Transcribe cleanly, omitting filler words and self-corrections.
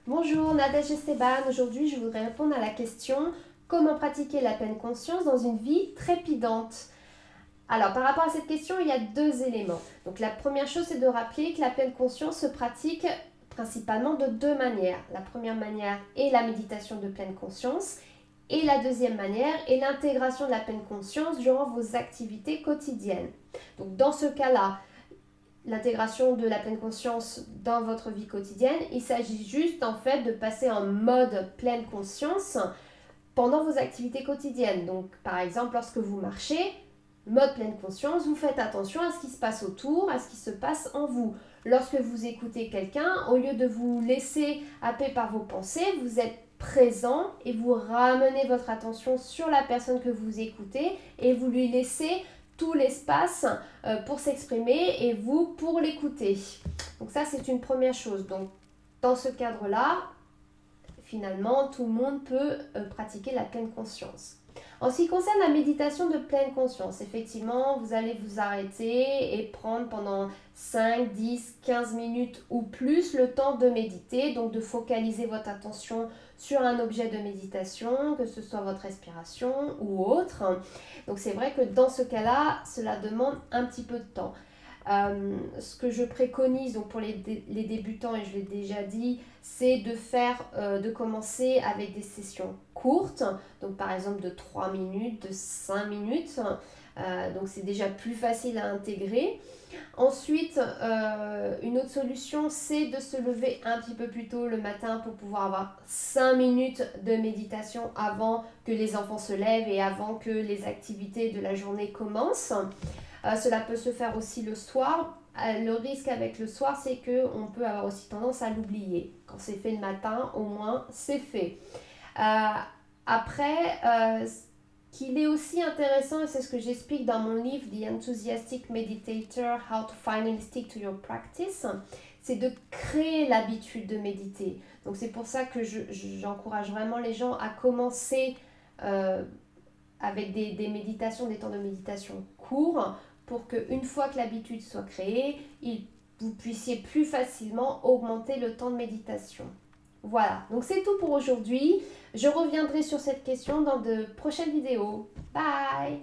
Bonjour, Nadège Esteban. Aujourd'hui, je voudrais répondre à la question comment pratiquer la pleine conscience dans une vie trépidante. Alors, par rapport à cette question, il y a deux éléments. Donc, la première chose, c'est de rappeler que la pleine conscience se pratique principalement de deux manières. La première manière est la méditation de pleine conscience et la deuxième manière est l'intégration de la pleine conscience durant vos activités quotidiennes. Donc, dans ce cas-là, l'intégration de la pleine conscience dans votre vie quotidienne, il s'agit juste en fait de passer en mode pleine conscience pendant vos activités quotidiennes. Donc par exemple lorsque vous marchez, mode pleine conscience, vous faites attention à ce qui se passe autour, à ce qui se passe en vous. Lorsque vous écoutez quelqu'un, au lieu de vous laisser happer par vos pensées, vous êtes présent et vous ramenez votre attention sur la personne que vous écoutez et vous lui laissez tout l'espace pour s'exprimer et vous pour l'écouter. Donc ça, c'est une première chose. Donc dans ce cadre-là, finalement, tout le monde peut pratiquer la pleine conscience. En ce qui concerne la méditation de pleine conscience, effectivement, vous allez vous arrêter et prendre pendant 5, 10, 15 minutes ou plus le temps de méditer, donc de focaliser votre attention sur un objet de méditation, que ce soit votre respiration ou autre. Donc c'est vrai que dans ce cas-là, cela demande un petit peu de temps. Ce que je préconise donc pour les débutants, et je l'ai déjà dit, c'est de commencer avec des sessions courtes, donc par exemple de 3 minutes, de 5 minutes, donc c'est déjà plus facile à intégrer. Ensuite, une autre solution, c'est de se lever un petit peu plus tôt le matin pour pouvoir avoir 5 minutes de méditation avant que les enfants se lèvent et avant que les activités de la journée commencent. Cela peut se faire aussi le soir. Le risque avec le soir, c'est qu'on peut avoir aussi tendance à l'oublier. Quand c'est fait le matin, au moins, c'est fait. Après, qu'il est aussi intéressant, et c'est ce que j'explique dans mon livre The Enthusiastic Meditator, How to Finally Stick to Your Practice, c'est de créer l'habitude de méditer. Donc c'est pour ça que j'encourage vraiment les gens à commencer avec des méditations, des temps de méditation courts, pour qu'une fois que l'habitude soit créée, vous puissiez plus facilement augmenter le temps de méditation. Voilà, donc c'est tout pour aujourd'hui. Je reviendrai sur cette question dans de prochaines vidéos. Bye!